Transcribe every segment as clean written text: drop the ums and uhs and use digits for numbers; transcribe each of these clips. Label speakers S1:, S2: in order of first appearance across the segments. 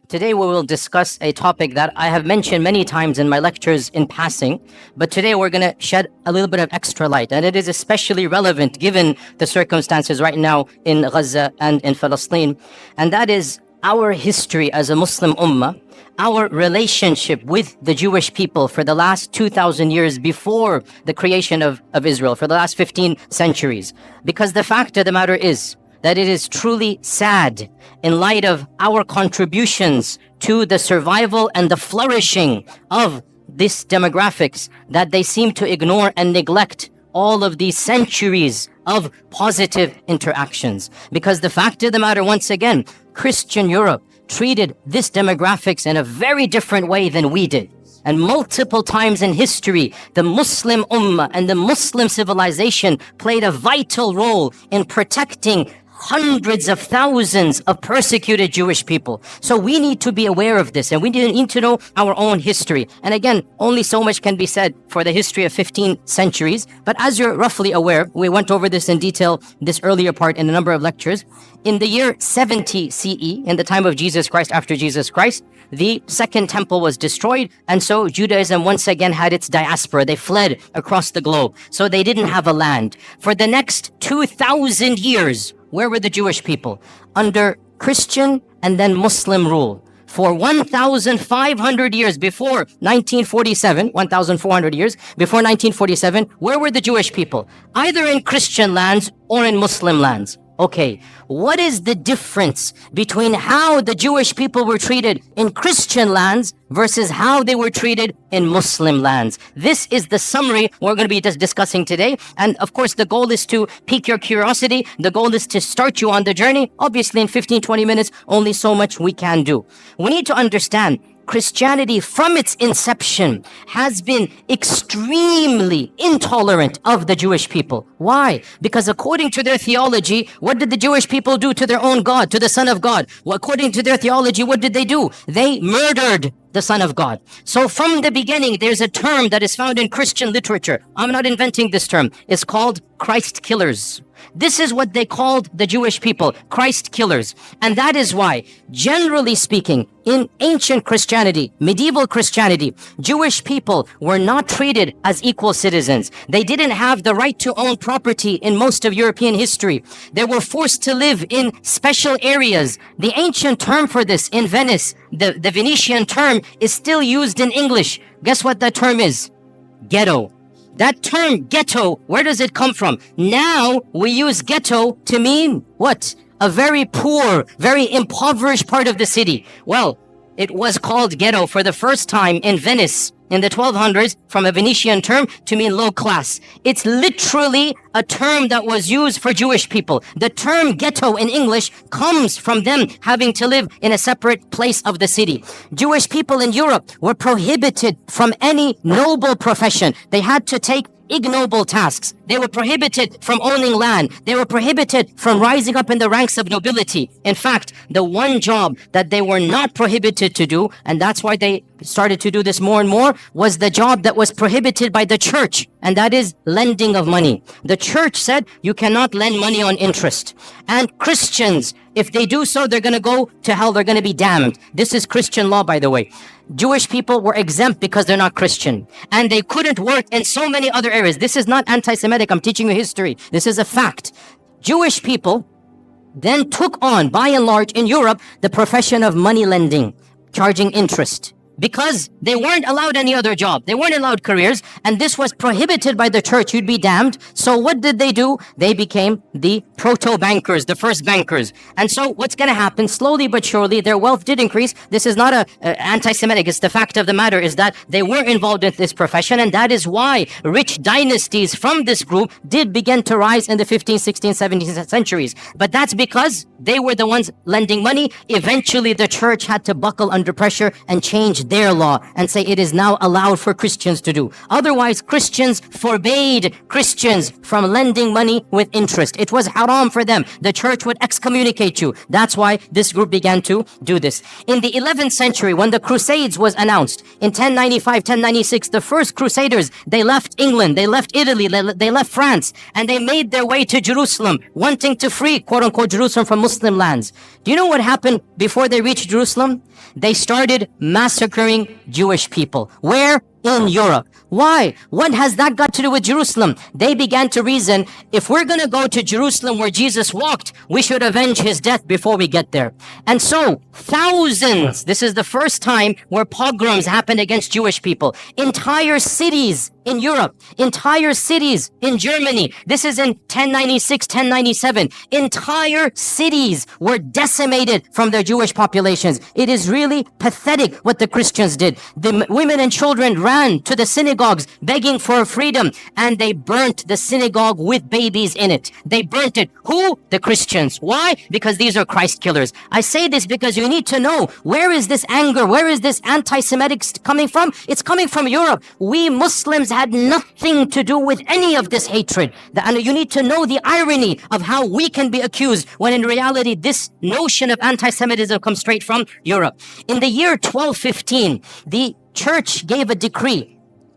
S1: Today we will discuss a topic that I have mentioned many times in my lectures in passing, but today we're going to shed a little bit of extra light, and it is especially relevant given the circumstances right now in Gaza and in Palestine, and that is our history as a Muslim Ummah, our relationship with the Jewish people for the last 2,000 years before the creation of Israel, for the last 15 centuries. Because the fact of the matter is that it is truly sad in light of our contributions to the survival and the flourishing of this demographics that they seem to ignore and neglect all of these centuries of positive interactions. Because the fact of the matter, once again, Christian Europe treated this demographics in a very different way than we did. And multiple times in history, the Muslim Ummah and the Muslim civilization played a vital role in protecting hundreds of thousands of persecuted Jewish people. So we need to be aware of this, and we need to know our own history. And again, only so much can be said for the history of 15 centuries. But as you're roughly aware, we went over this in detail this earlier part in a number of lectures. In the year 70 CE, in the time of Jesus Christ, after Jesus Christ, the second temple was destroyed, and so Judaism once again had its diaspora. They fled across the globe, so they didn't have a land. For the next 2,000 years, where were the Jewish people? Under Christian and then Muslim rule. For 1,500 years before 1947, 1,400 years before 1947, where were the Jewish people? Either in Christian lands or in Muslim lands. Okay, what is the difference between how the Jewish people were treated in Christian lands versus how they were treated in Muslim lands? This is the summary we're going to be discussing today. And of course, the goal is to pique your curiosity. The goal is to start you on the journey. Obviously, in 15, 20 minutes, only so much we can do. We need to understand Christianity from its inception has been extremely intolerant of the Jewish people. Why? Because according to their theology, what did the Jewish people do to their own God, to the Son of God? Well, according to their theology, what did they do? They murdered the Son of God. So from the beginning, there's a term that is found in Christian literature. I'm not inventing this term. It's called Christ killers. This is what they called the Jewish people, Christ killers. And that is why, generally speaking, in ancient Christianity, medieval Christianity, Jewish people were not treated as equal citizens. They didn't have the right to own property in most of European history. They were forced to live in special areas. The ancient term for this in Venice, the Venetian term, is still used in English. Guess what that term is? Ghetto. That term, ghetto, where does it come from? Now we use ghetto to mean what? A very poor, very impoverished part of the city. Well, it was called ghetto for the first time in Venice in the 1200s from a Venetian term to mean low class. It's literally a term that was used for Jewish people. The term ghetto in English comes from them having to live in a separate place of the city. Jewish people in Europe were prohibited from any noble profession. They had to take ignoble tasks. They were prohibited from owning land. They were prohibited from rising up in the ranks of nobility. In fact, the one job that they were not prohibited to do, and that's why they started to do this more and more, was the job that was prohibited by the church, and that is lending of money. The church said you cannot lend money on interest. And Christians, if they do so, they're going to go to hell. They're going to be damned. This is Christian law, by the way. Jewish people were exempt because they're not Christian. And they couldn't work in so many other areas. This is not anti-Semitic. I'm teaching you history. This is a fact. Jewish people then took on, by and large, in Europe, the profession of money lending, charging interest. Because they weren't allowed any other job. They weren't allowed careers, and this was prohibited by the church. You'd be damned. So what did they do? They became the proto-bankers, the first bankers. And so what's going to happen? Slowly but surely, their wealth did increase. This is not a anti-Semitic. It's the fact of the matter is that they were involved in this profession, and that is why rich dynasties from this group did begin to rise in the 15th, 16th, 17th centuries. But that's because they were the ones lending money. Eventually, the church had to buckle under pressure and change change their law and say it is now allowed for Christians to do. Otherwise, Christians forbade Christians from lending money with interest. It was haram for them. The church would excommunicate you. That's why this group began to do this. In the 11th century, when the Crusades was announced, in 1095, 1096, the first Crusaders, they left England, they left Italy, they left France, and they made their way to Jerusalem, wanting to free, quote-unquote, Jerusalem from Muslim lands. Do you know what happened before they reached Jerusalem? They started massacring Jewish people. Where? In Europe. Why? What has that got to do with Jerusalem? They began to reason, if we're going to go to Jerusalem where Jesus walked, we should avenge his death before we get there. And so, thousands, this is the first time where pogroms happened against Jewish people. Entire cities in Europe, entire cities in Germany. This is in 1096, 1097. Entire cities were decimated from their Jewish populations. It is really pathetic what the Christians did. The women and children ran to the synagogues begging for freedom, and they burnt the synagogue with babies in it. They burnt it. Who? The Christians. Why? Because these are Christ killers. I say this because you need to know, where is this anger? Where is this anti-Semitic coming from? It's coming from Europe. We Muslims had nothing to do with any of this hatred. And you need to know the irony of how we can be accused when in reality this notion of anti-Semitism comes straight from Europe. In the year 1215, the church gave a decree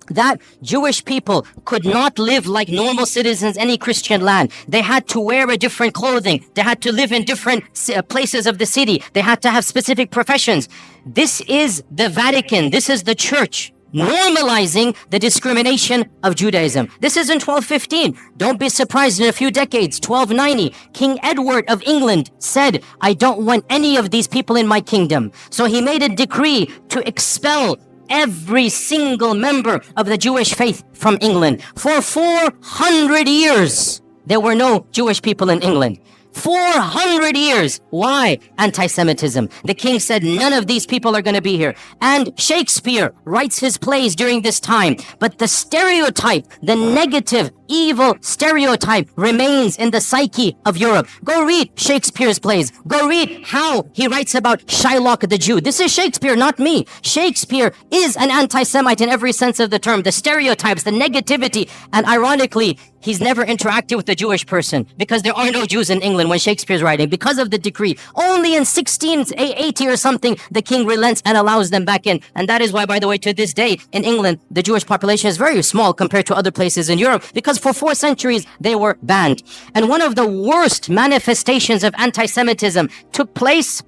S1: that Jewish people could not live like normal citizens in any Christian land. They had to wear a different clothing. They had to live in different places of the city. They had to have specific professions. This is the Vatican. This is the church normalizing the discrimination of Judaism. This is in 1215. Don't be surprised in a few decades, 1290, King Edward of England said, I don't want any of these people in my kingdom. So he made a decree to expel every single member of the Jewish faith from England. For 400 years, there were no Jewish people in England. 400 years. Why? Anti-Semitism. The king said none of these people are going to be here. And Shakespeare writes his plays during this time. But the stereotype, the negative, evil stereotype remains in the psyche of Europe. Go read Shakespeare's plays. Go read how he writes about Shylock the Jew. This is Shakespeare, not me. Shakespeare is an anti-Semite in every sense of the term. The stereotypes, the negativity, and ironically, he's never interacted with a Jewish person because there are no Jews in England when Shakespeare's writing because of the decree. Only in 1680 or something, the king relents and allows them back in. And that is why, by the way, to this day in England, the Jewish population is very small compared to other places in Europe because for 4 centuries, they were banned. And one of the worst manifestations of anti-Semitism took place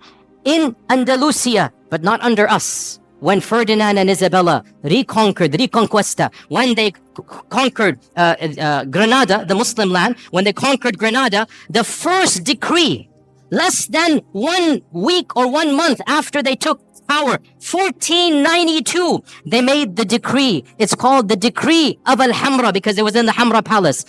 S1: in Andalusia, but not under us. When Ferdinand and Isabella Reconquista, when they conquered Granada, the Muslim land, when they conquered Granada, the first decree, less than 1 week or 1 month after they took power, 1492, they made the decree. It's called the Decree of Al-Hamra because it was in the Hamra Palace.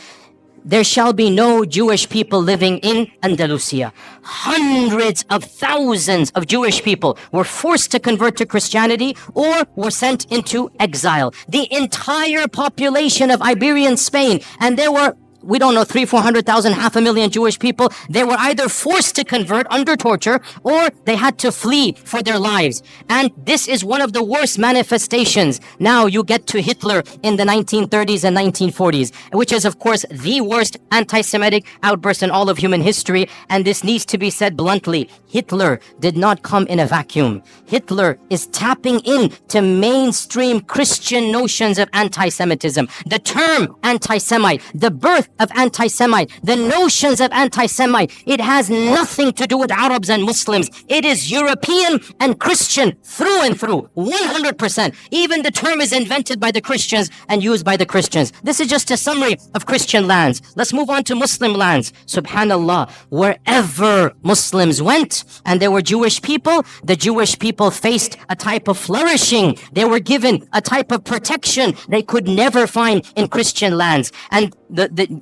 S1: There shall be no Jewish people living in Andalusia. Hundreds of thousands of Jewish people were forced to convert to Christianity or were sent into exile. The entire population of Iberian Spain, and there were, we don't know, 300,000, 400,000, 500,000 Jewish people. They were either forced to convert under torture or they had to flee for their lives. And this is one of the worst manifestations. Now you get to Hitler in the 1930s and 1940s, which is of course the worst anti-Semitic outburst in all of human history. And this needs to be said bluntly. Hitler did not come in a vacuum. Hitler is tapping into mainstream Christian notions of anti-Semitism. The term anti-Semite, the birth of anti-Semite, the notions of anti-Semite, it has nothing to do with Arabs and Muslims. It is European and Christian through and through, 100%. Even the term is invented by the Christians and used by the Christians. This is just a summary of Christian lands. Let's move on to Muslim lands. Subhanallah, wherever Muslims went and there were Jewish people, the Jewish people faced a type of flourishing. They were given a type of protection they could never find in Christian lands. And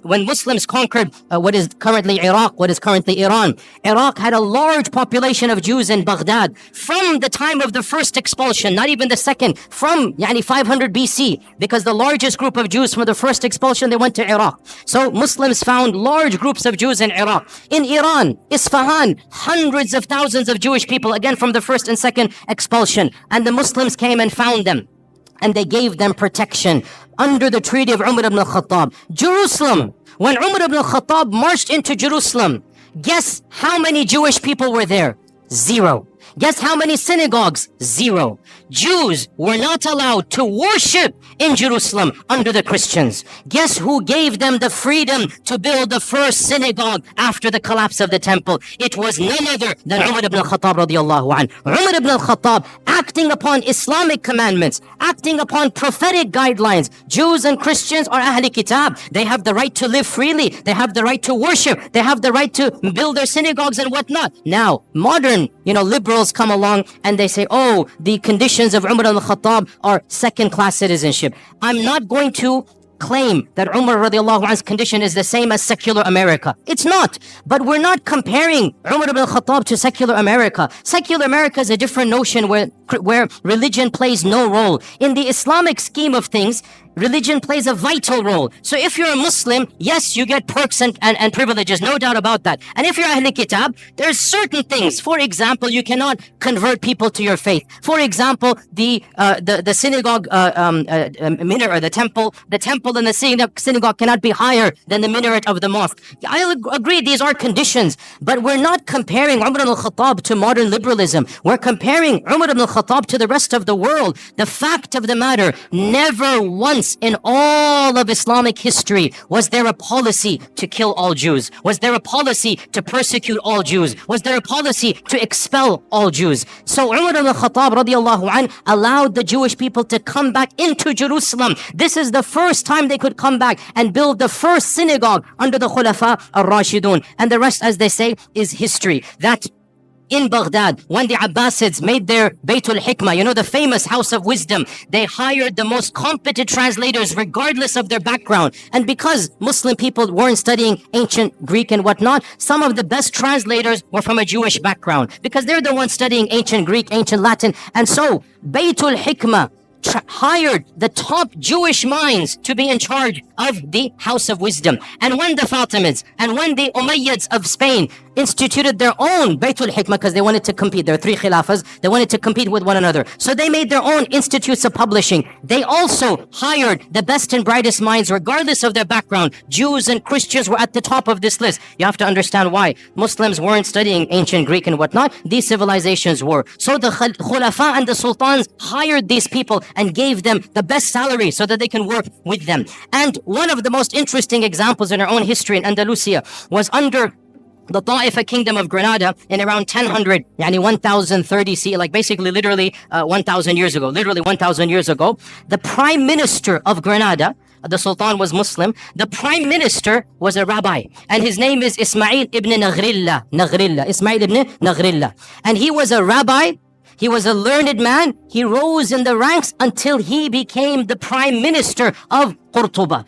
S1: when Muslims conquered what is currently Iraq, what is currently Iran, Iraq had a large population of Jews in Baghdad from the time of the first expulsion, not even the second, from 500 BC, because the largest group of Jews from the first expulsion, they went to Iraq. So Muslims found large groups of Jews in Iraq. In Iran, Isfahan, hundreds of thousands of Jewish people, again from the first and second expulsion. And the Muslims came and found them. And they gave them protection under the treaty of Umar ibn al-Khattab. Jerusalem, when Umar ibn al-Khattab marched into Jerusalem, guess how many Jewish people were there? Zero. Guess how many synagogues? Zero. Jews were not allowed to worship in Jerusalem under the Christians. Guess who gave them the freedom to build the first synagogue after the collapse of the temple? It was none other than Umar ibn al-Khattab radiallahu anhu. Umar ibn al-Khattab, acting upon Islamic commandments, acting upon prophetic guidelines. Jews and Christians are Ahli Kitab. They have the right to live freely. They have the right to worship. They have the right to build their synagogues and whatnot. Now, modern, liberals come along and they say, oh, the conditions of Umar al-Khattab are second-class citizenship. I'm not going to claim that Umar radiallahu anhu's condition is the same as secular America. It's not. But we're not comparing Umar ibn al-Khattab to secular America. Secular America is a different notion where religion plays no role. In the Islamic scheme of things, religion plays a vital role. So if you're a Muslim, yes, you get perks and privileges, no doubt about that. And if you're Ahl Kitab, there's certain things. For example, you cannot convert people to your faith. For example, the synagogue minaret, or the temple in the synagogue cannot be higher than the minaret of the mosque. I agree, these are conditions, but we're not comparing Umar al-Khattab to modern liberalism. We're comparing Umar ibn al-Khattab to the rest of the world. The fact of the matter, never once in all of Islamic history was there a policy to kill all Jews. Was there a policy to persecute all Jews? Was there a policy to expel all Jews? So Umar al-Khattab radiallahu anh allowed the Jewish people to come back into Jerusalem. This is the first time they could come back and build the first synagogue under the Khulafa al-Rashidun. And the rest, as they say, is history. That in Baghdad, when the Abbasids made their Baytul Hikmah, the famous house of wisdom, they hired the most competent translators regardless of their background. And because Muslim people weren't studying ancient Greek and whatnot, some of the best translators were from a Jewish background because they're the ones studying ancient Greek, ancient Latin. And so Baytul Hikmah hired the top Jewish minds to be in charge of the House of Wisdom. And when the Fatimids and when the Umayyads of Spain instituted their own Baytul Hikmah, because they wanted to compete, there are three khilafas, they wanted to compete with one another. So they made their own institutes of publishing. They also hired the best and brightest minds, regardless of their background. Jews and Christians were at the top of this list. You have to understand why. Muslims weren't studying ancient Greek and whatnot. These civilizations were. So the Khulafa and the Sultans hired these people and gave them the best salary so that they can work with them. And one of the most interesting examples in our own history in Andalusia was under the Ta'ifa kingdom of Granada in around 1000, 1030 CE, like basically literally 1000 years ago, the prime minister of Granada, the Sultan was Muslim, the prime minister was a rabbi, and his name is Ismail ibn Ismail ibn Naghrilla. And he was a rabbi. He was a learned man. He rose in the ranks until he became the prime minister of Qurtuba.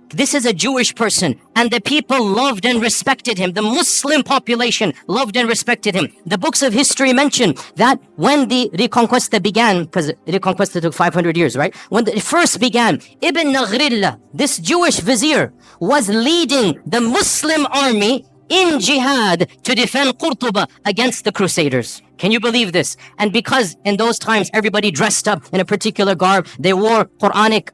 S1: This is a Jewish person, and the people loved and respected him. The Muslim population loved and respected him. The books of history mention that when the Reconquista began, because Reconquista took 500 years, right? When it first began, Ibn Naghrilla, this Jewish vizier, was leading the Muslim army in jihad to defend Qurtuba against the Crusaders. Can you believe this? And because in those times everybody dressed up in a particular garb, they wore Quranic,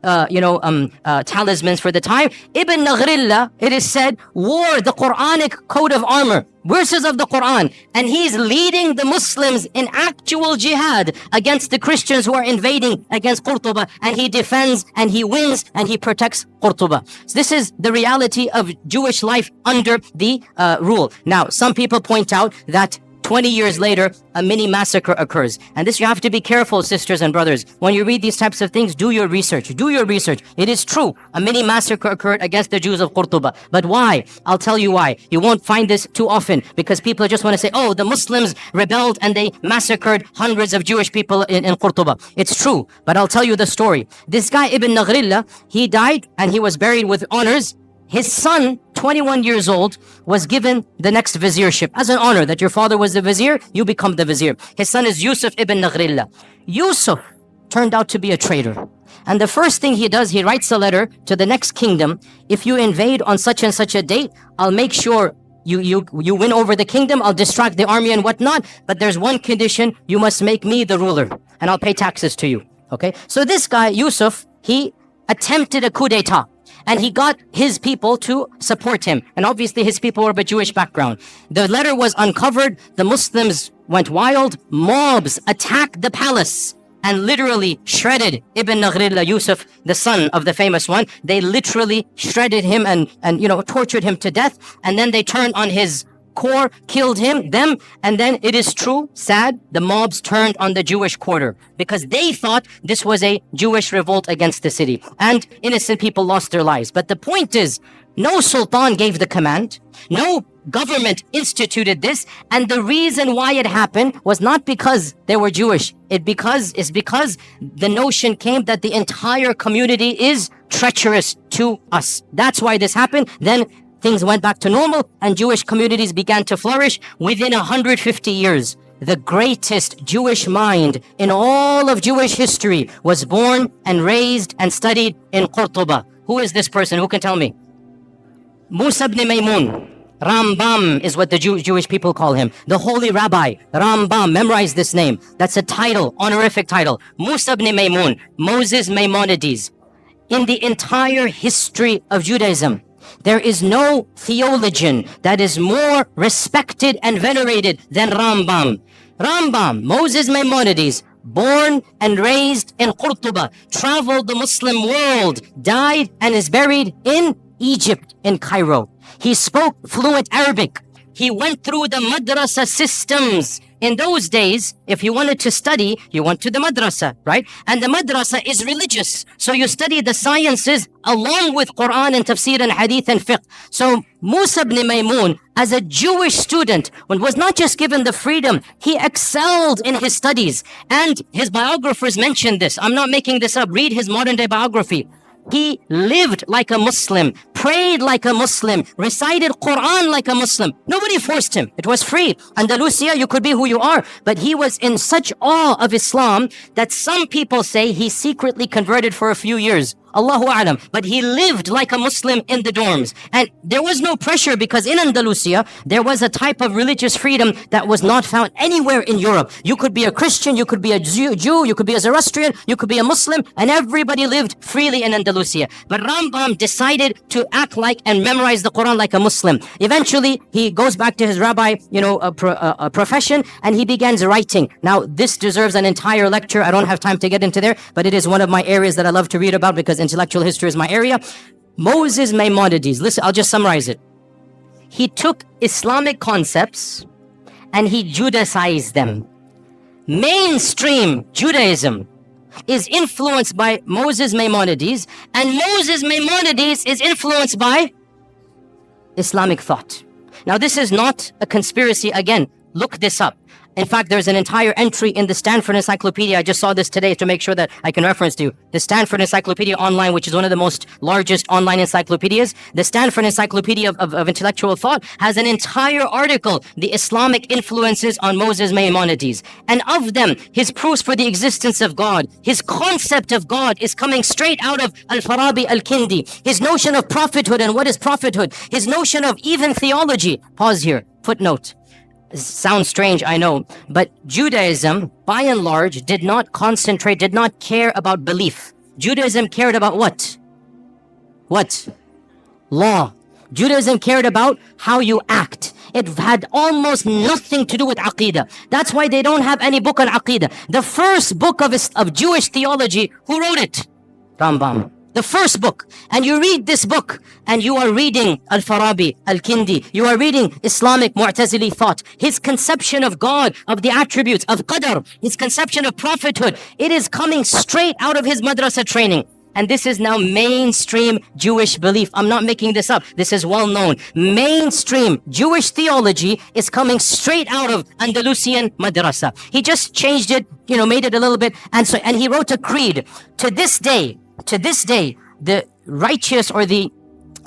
S1: talismans for the time. Ibn Naghrilla, it is said, wore the Quranic coat of armor, verses of the Quran, and he's leading the Muslims in actual jihad against the Christians who are invading against Qurtuba, and he defends and he wins and he protects Qurtuba. So this is the reality of Jewish life under the rule. Now, some people point out that 20 years later, a mini massacre occurs. And this, you have to be careful, sisters and brothers. When you read these types of things, do your research. Do your research. It is true. A mini massacre occurred against the Jews of Qurtuba. But why? I'll tell you why. You won't find this too often because people just want to say, oh, the Muslims rebelled and they massacred hundreds of Jewish people in Qurtuba. It's true. But I'll tell you the story. This guy, Ibn Naghrilla, he died and he was buried with honors his son, 21 years old, was given the next viziership as an honor that your father was the vizier, you become the vizier. His son is Yusuf ibn Naghrillah. Yusuf turned out to be a traitor. And the first thing he does, he writes a letter to the next kingdom. If you invade on such and such a date, I'll make sure you win over the kingdom. I'll distract the army and whatnot. But there's one condition, you must make me the ruler and I'll pay taxes to you. Okay? So this guy, Yusuf, he attempted a coup d'etat. And he got his people to support him. And obviously his people were of a Jewish background. The letter was uncovered. The Muslims went wild. Mobs attacked the palace and literally shredded Ibn Naghrillah, Yusuf, the son of the famous one. They literally shredded him and tortured him to death. And then they turned on his core, killed them, and then it is true, sad, the mobs turned on the Jewish quarter because they thought this was a Jewish revolt against the city, and innocent people lost their lives. But the point is, no sultan gave the command, no government instituted this, and the reason why it happened was not because they were Jewish. It's because the notion came that the entire community is treacherous to us. That's why this happened. Then things went back to normal and Jewish communities began to flourish. Within 150 years, the greatest Jewish mind in all of Jewish history was born and raised and studied in Qurtuba. Who is this person? Who can tell me? Musa ibn Maymun. Rambam is what the Jewish people call him. The holy rabbi, Rambam. Memorize this name. That's a title, honorific title. Musa ibn Maymun, Moses Maimonides. In the entire history of Judaism, there is no theologian that is more respected and venerated than Rambam. Rambam, Moses Maimonides, born and raised in Qurtuba, traveled the Muslim world, died and is buried in Egypt, in Cairo. He spoke fluent Arabic. He went through the madrasa systems. In those days, if you wanted to study, you went to the madrasa, right? And the madrasa is religious. So you study the sciences along with Qur'an and tafsir and hadith and fiqh. So Musa ibn Maymun, as a Jewish student, was not just given the freedom, he excelled in his studies. And his biographers mentioned this. I'm not making this up. Read his modern day biography. He lived like a Muslim, prayed like a Muslim, recited Qur'an like a Muslim. Nobody forced him. It was free. Andalusia, you could be who you are. But he was in such awe of Islam that some people say he secretly converted for a few years. Allahu A'lam. But he lived like a Muslim in the dorms. And there was no pressure because in Andalusia, there was a type of religious freedom that was not found anywhere in Europe. You could be a Christian, you could be a Jew, you could be a Zoroastrian, you could be a Muslim, and everybody lived freely in Andalusia. But Rambam decided to act like and memorize the Quran like a Muslim. Eventually, he goes back to his rabbi, profession, and he begins writing. Now, this deserves an entire lecture. I don't have time to get into there, but it is one of my areas that I love to read about because intellectual history is my area. Moses Maimonides, listen, I'll just summarize it. He took Islamic concepts and he Judaized them. Mainstream Judaism is influenced by Moses Maimonides, and Moses Maimonides is influenced by Islamic thought. Now, this is not a conspiracy. Again, look this up. In fact, there's an entire entry in the Stanford Encyclopedia. I just saw this today to make sure that I can reference to you. The Stanford Encyclopedia Online, which is one of the most largest online encyclopedias. The Stanford Encyclopedia of Intellectual Thought has an entire article, the Islamic influences on Moses Maimonides. And of them, his proofs for the existence of God, his concept of God is coming straight out of Al-Farabi Al-Kindi. His notion of prophethood and what is prophethood. His notion of even theology. Pause here. Footnote. Sounds strange, I know, but Judaism, by and large, did not care about belief. Judaism cared about what? What? Law. Judaism cared about how you act. It had almost nothing to do with Aqidah. That's why they don't have any book on Aqidah. The first book of Jewish theology, who wrote it? Rambam. The first book. And you read this book and you are reading Al-Farabi, Al-Kindi. You are reading Islamic Mu'tazili thought. His conception of God, of the attributes, of Qadr, his conception of prophethood. It is coming straight out of his madrasa training. And this is now mainstream Jewish belief. I'm not making this up. This is well known. Mainstream Jewish theology is coming straight out of Andalusian madrasa. He just changed it, made it a little bit. And he wrote a creed. To this day, the righteous or the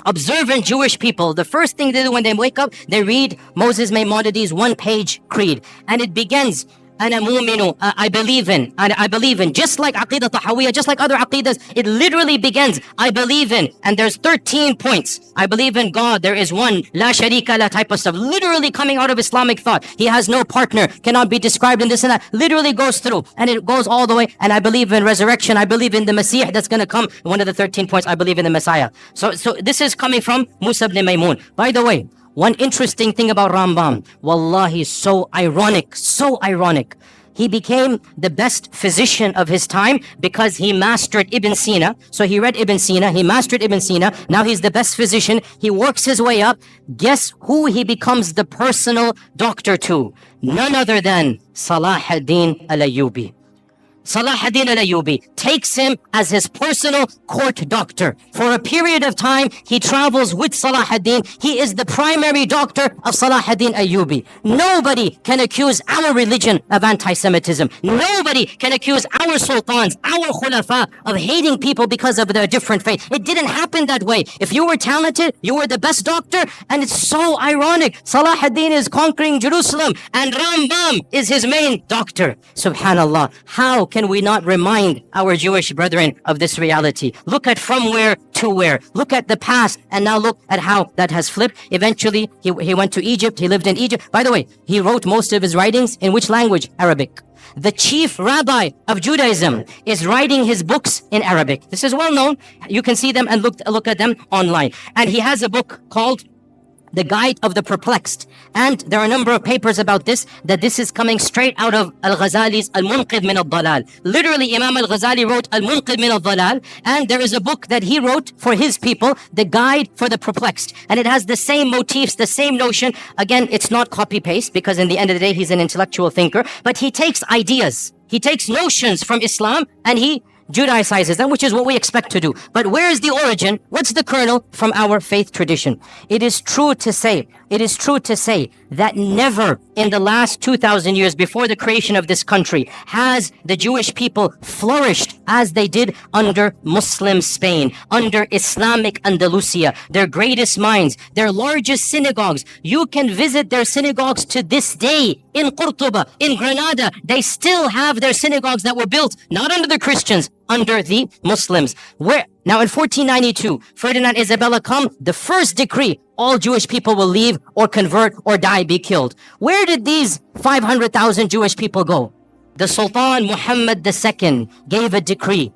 S1: observant Jewish people, the first thing they do when they wake up, they read Moses Maimonides' one-page creed. And it begins, أنا مؤمن, I believe in, and I believe in, just like Aqidah Tahawiyah, just like other Aqidas, it literally begins, I believe in, and there's 13 points. I believe in God, there is one, La Sharika La type of stuff, literally coming out of Islamic thought. He has no partner, cannot be described in this and that, literally goes through, and it goes all the way, and I believe in resurrection, I believe in the Messiah that's going to come. One of the 13 points, I believe in the Messiah. So this is coming from Musa ibn Maymun. By the way, one interesting thing about Rambam, wallahi, so ironic, so ironic. He became the best physician of his time because he mastered Ibn Sina. So he read Ibn Sina, he mastered Ibn Sina. Now he's the best physician. He works his way up. Guess who he becomes the personal doctor to? None other than Salah ad-Din al-Ayyubi. Salah ad-Din al-Ayyubi takes him as his personal court doctor. For a period of time, he travels with Salah ad-Din. He is the primary doctor of Salah ad-Din Ayyubi. Nobody can accuse our religion of anti-Semitism. Nobody can accuse our sultans, our khulafa of hating people because of their different faith. It didn't happen that way. If you were talented, you were the best doctor, and it's so ironic. Salah ad-Din is conquering Jerusalem, and Rambam is his main doctor. Subhanallah. How can we not remind our Jewish brethren of this reality? Look at from where to where. Look at the past, and now look at how that has flipped. Eventually, he went to Egypt. He lived in Egypt. By the way, he wrote most of his writings in which language? Arabic. The chief rabbi of Judaism is writing his books in Arabic. This is well known. You can see them and look at them online. And he has a book called The Guide of the Perplexed. And there are a number of papers about this, that this is coming straight out of Al-Ghazali's Al-Munqidh min al-Dalal. Literally, Imam Al-Ghazali wrote Al-Munqidh min al-Dalal, and there is a book that he wrote for his people, The Guide for the Perplexed. And it has the same motifs, the same notion. Again, it's not copy-paste, because in the end of the day, he's an intellectual thinker, but he takes ideas, he takes notions from Islam, and he Judaicizes them, which is what we expect to do. But where is the origin? What's the kernel? From our faith tradition. It is true to say that never in the last 2,000 years before the creation of this country has the Jewish people flourished as they did under Muslim Spain, under Islamic Andalusia, their greatest minds, their largest synagogues. You can visit their synagogues to this day in Qurtuba, in Granada. They still have their synagogues that were built not under the Christians, under the Muslims. Now in 1492, Ferdinand Isabella come, the first decree, all Jewish people will leave or convert or die, be killed. Where did these 500,000 Jewish people go? The Sultan Muhammad II gave a decree.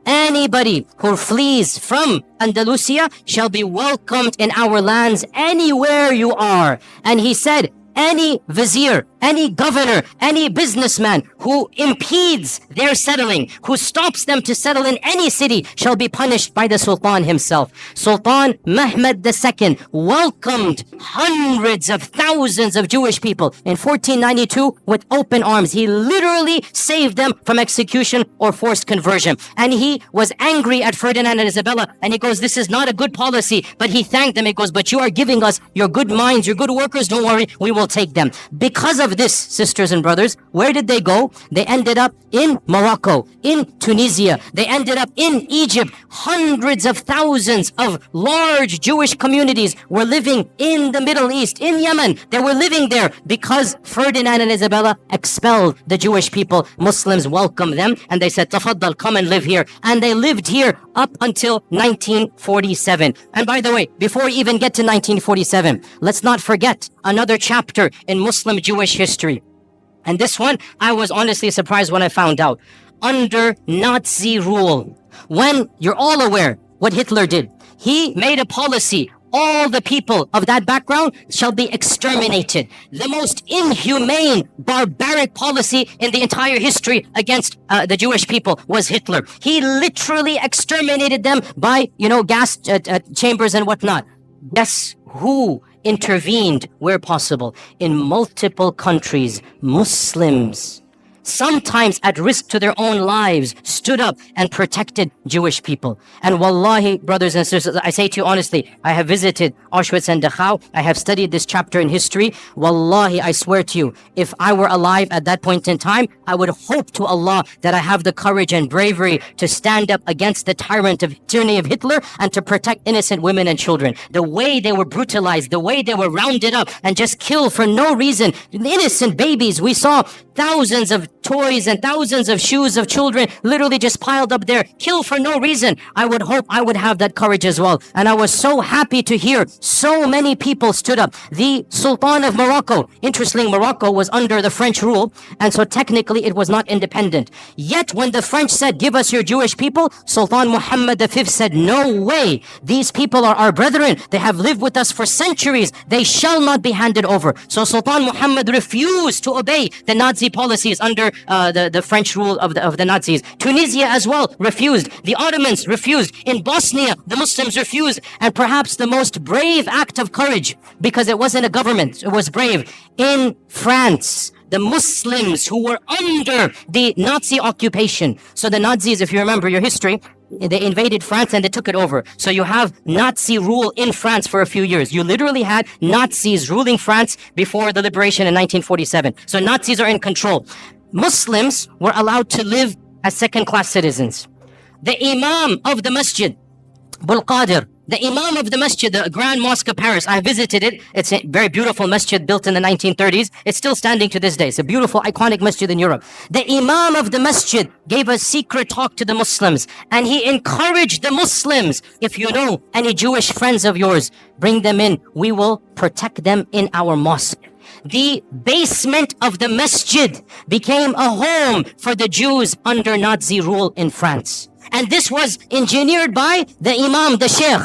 S1: Anybody who flees from Andalusia shall be welcomed in our lands anywhere you are. And he said, any vizier, any governor, any businessman who impedes their settling, who stops them to settle in any city, shall be punished by the Sultan himself. Sultan Mehmed II welcomed hundreds of thousands of Jewish people in 1492 with open arms. He literally saved them from execution or forced conversion. And he was angry at Ferdinand and Isabella, and he goes, this is not a good policy. But he thanked them. He goes, but you are giving us your good minds, your good workers. Don't worry, we will take them. Because of this, sisters and brothers, where did they go? They ended up in Morocco, in Tunisia. They ended up in Egypt. Hundreds of thousands of large Jewish communities were living in the Middle East, in Yemen. They were living there because Ferdinand and Isabella expelled the Jewish people. Muslims welcomed them and they said, Tafaddal, come and live here. And they lived here up until 1947. And by the way, before we even get to 1947, let's not forget another chapter in Muslim Jewish history. And this one, I was honestly surprised when I found out. Under Nazi rule, when you're all aware what Hitler did, he made a policy. All the people of that background shall be exterminated. The most inhumane, barbaric policy in the entire history against the Jewish people was Hitler. He literally exterminated them by, gas chambers and whatnot. Guess who intervened where possible? In multiple countries, Muslims sometimes at risk to their own lives, stood up and protected Jewish people. And wallahi, brothers and sisters, I say to you honestly, I have visited Auschwitz and Dachau. I have studied this chapter in history. Wallahi, I swear to you, if I were alive at that point in time, I would hope to Allah that I have the courage and bravery to stand up against the tyranny of Hitler and to protect innocent women and children. The way they were brutalized, the way they were rounded up and just killed for no reason. Innocent babies. We saw thousands of toys and thousands of shoes of children literally just piled up there, killed for no reason. I would hope I would have that courage as well. And I was so happy to hear so many people stood up. The Sultan of Morocco, interestingly, Morocco was under the French rule, and so technically it was not independent. Yet when the French said, give us your Jewish people, Sultan Muhammad V said, no way. These people are our brethren. They have lived with us for centuries. They shall not be handed over. So Sultan Muhammad refused to obey the Nazi policies under the French rule of the Nazis. Tunisia as well refused. The Ottomans refused. In Bosnia, the Muslims refused. And perhaps the most brave act of courage, because it wasn't a government, it was brave. In France, the Muslims who were under the Nazi occupation. So the Nazis, if you remember your history, they invaded France and they took it over. So you have Nazi rule in France for a few years. You literally had Nazis ruling France before the liberation in 1947. So Nazis are in control. Muslims were allowed to live as second-class citizens. The Imam of the Masjid, Qadir, the Imam of the Masjid, the Grand Mosque of Paris, I visited it. It's a very beautiful masjid built in the 1930s. It's still standing to this day. It's a beautiful, iconic masjid in Europe. The Imam of the Masjid gave a secret talk to the Muslims, and he encouraged the Muslims, if you know any Jewish friends of yours, bring them in. We will protect them in our mosque. The basement of the masjid became a home for the Jews under Nazi rule in France. And this was engineered by the Imam, the Sheikh.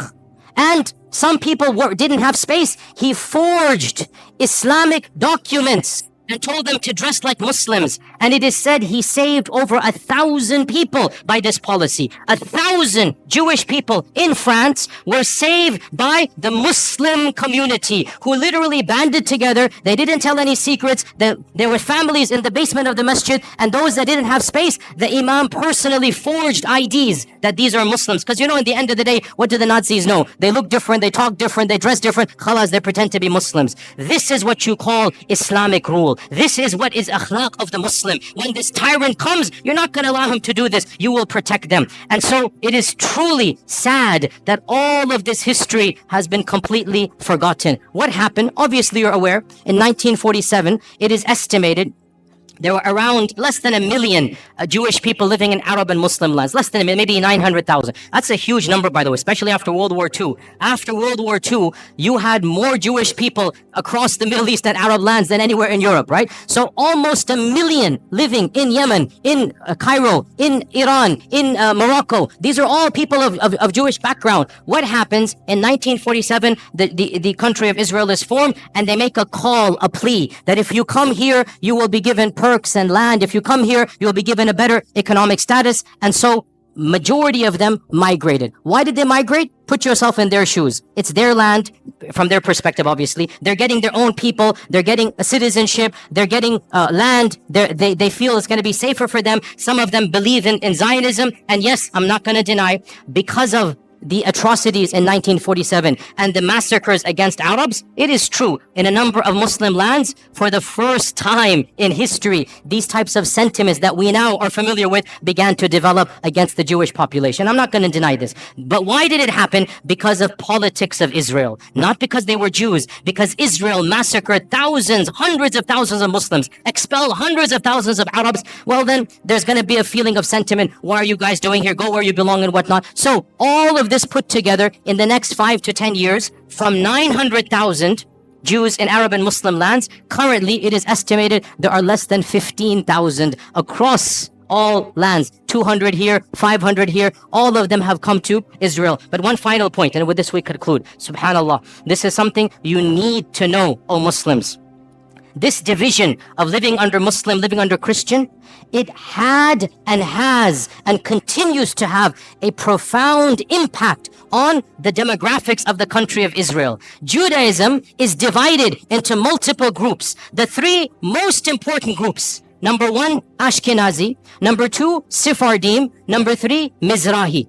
S1: And some people didn't have space. He forged Islamic documents and told them to dress like Muslims. And it is said he saved over 1,000 people by this policy. 1,000 Jewish people in France were saved by the Muslim community who literally banded together. They didn't tell any secrets. There were families in the basement of the masjid, and those that didn't have space, the Imam personally forged IDs that these are Muslims. Because you know, in the end of the day, what do the Nazis know? They look different, they talk different, they dress different. Khalas, they pretend to be Muslims. This is what you call Islamic rule. This is what is akhlaq of the Muslim. When this tyrant comes, you're not going to allow him to do this. You will protect them. And so it is truly sad that all of this history has been completely forgotten. What happened? Obviously, you're aware, in 1947, it is estimated there were around less than 1 million Jewish people living in Arab and Muslim lands. Less than 1 million, maybe 900,000. That's a huge number, by the way, especially after World War II. After World War II, you had more Jewish people across the Middle East and Arab lands than anywhere in Europe, right? So almost 1 million living in Yemen, in Cairo, in Iran, in Morocco. These are all people of Jewish background. What happens in 1947? The country of Israel is formed, and they make a call, a plea, that if you come here, you will be given perks and land. If you come here, you'll be given a better economic status. And so majority of them migrated. Why did they migrate? Put yourself in their shoes. It's their land, from their perspective, obviously. They're getting their own people. They're getting a citizenship. They're getting land. They feel it's going to be safer for them. Some of them believe in Zionism. And yes, I'm not going to deny, because of the atrocities in 1947 and the massacres against Arabs, it is true, in a number of Muslim lands, for the first time in history, these types of sentiments that we now are familiar with began to develop against the Jewish population. I'm not going to deny this. But why did it happen? Because of politics of Israel. Not because they were Jews. Because Israel massacred thousands, hundreds of thousands of Muslims, expelled hundreds of thousands of Arabs. Well, then there's going to be a feeling of sentiment. What are you guys doing here? Go where you belong and whatnot. So all of this put together, in the next 5 to 10 years, from 900,000 Jews in Arab and Muslim lands, currently it is estimated there are less than 15,000 across all lands. 200 here, 500 here. All of them have come to Israel. But one final point, and with this we conclude. Subhanallah, this is something you need to know, O Muslims. This division of living under Muslim, living under Christian, it had and has and continues to have a profound impact on the demographics of the country of Israel. Judaism is divided into multiple groups. The 3 most important groups: Number 1, Ashkenazi. Number 2, Sephardim. Number 3, Mizrahi.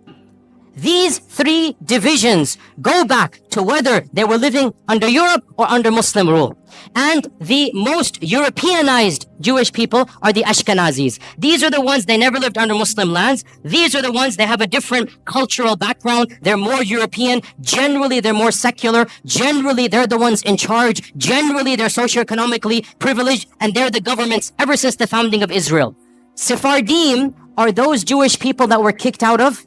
S1: These 3 divisions go back to whether they were living under Europe or under Muslim rule. And the most Europeanized Jewish people are the Ashkenazis. These are the ones, they never lived under Muslim lands. These are the ones, they have a different cultural background. They're more European. Generally, they're more secular. Generally, they're the ones in charge. Generally, they're socioeconomically privileged. And they're the governments ever since the founding of Israel. Sephardim are those Jewish people that were kicked out of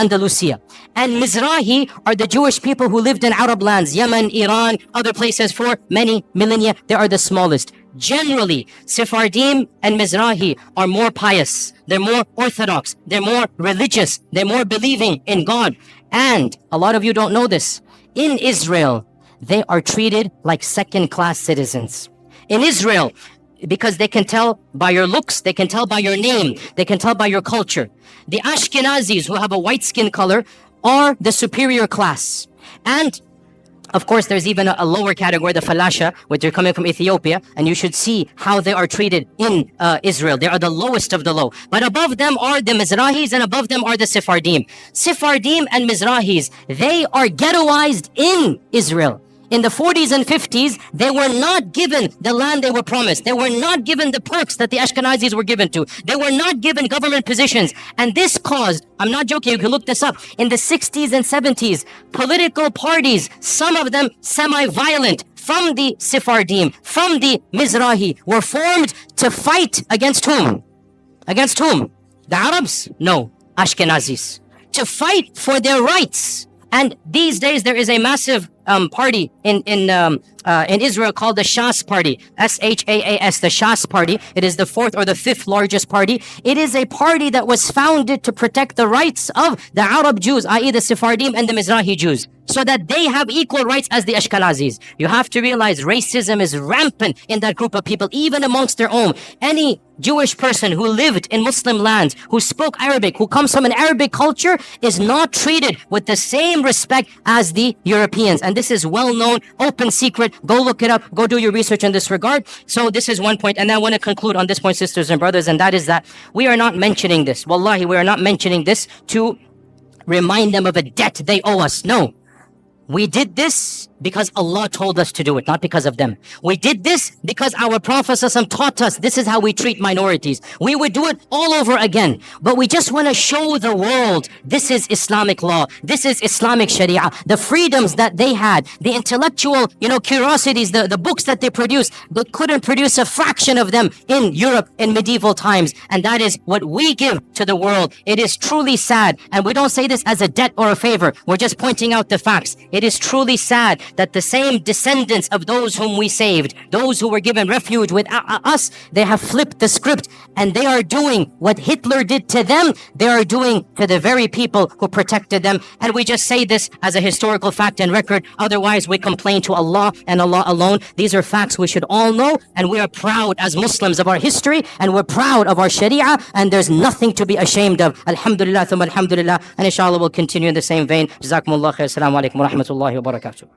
S1: Andalusia. And Mizrahi are the Jewish people who lived in Arab lands, Yemen, Iran, other places for many millennia. They are the smallest. Generally, Sephardim and Mizrahi are more pious. They're more orthodox. They're more religious. They're more believing in God. And a lot of you don't know this. In Israel, they are treated like second-class citizens. In Israel, because they can tell by your looks, they can tell by your name, they can tell by your culture. The Ashkenazis, who have a white skin color, are the superior class. And of course, there's even a lower category, the Falasha, which are coming from Ethiopia, and you should see how they are treated in Israel. They are the lowest of the low. But above them are the Mizrahis, and above them are the Sephardim. Sephardim and Mizrahis, they are ghettoized in Israel. In the 40s and 50s, they were not given the land they were promised. They were not given the perks that the Ashkenazis were given to. They were not given government positions. And this caused, I'm not joking, you can look this up, in the 60s and 70s, political parties, some of them semi-violent, from the Sephardim, from the Mizrahi, were formed to fight against whom? Against whom? The Arabs? No, Ashkenazis. To fight for their rights. And these days, there is a massive party in Israel called the Shas Party, S-H-A-A-S, the Shas Party. It is the 4th or the 5th largest party. It is a party that was founded to protect the rights of the Arab Jews, i.e. the Sephardim and the Mizrahi Jews, so that they have equal rights as the Ashkenazis. You have to realize racism is rampant in that group of people, even amongst their own. Any Jewish person who lived in Muslim lands, who spoke Arabic, who comes from an Arabic culture, is not treated with the same respect as the Europeans. And this is well known, open secret. Go look it up. Go do your research in this regard. So this is one point. And I want to conclude on this point, sisters and brothers, and that is that we are not mentioning this. Wallahi, we are not mentioning this to remind them of a debt they owe us. No. We did this because Allah told us to do it, not because of them. We did this because our Prophet ﷺ taught us this is how we treat minorities. We would do it all over again. But we just want to show the world this is Islamic law. This is Islamic Sharia. The freedoms that they had, the intellectual, curiosities, the books that they produced, they couldn't produce a fraction of them in Europe in medieval times. And that is what we give to the world. It is truly sad. And we don't say this as a debt or a favor. We're just pointing out the facts. It is truly sad that the same descendants of those whom we saved, those who were given refuge with us, they have flipped the script and they are doing what Hitler did to them, they are doing to the very people who protected them. And we just say this as a historical fact and record. Otherwise, we complain to Allah and Allah alone. These are facts we should all know, and we are proud as Muslims of our history, and we're proud of our Sharia, and there's nothing to be ashamed of. Alhamdulillah, thumma alhamdulillah, and inshallah we'll continue in the same vein. Jazakumullah khair. Assalamu alaikum wa rahmatullahi wa barakatuh.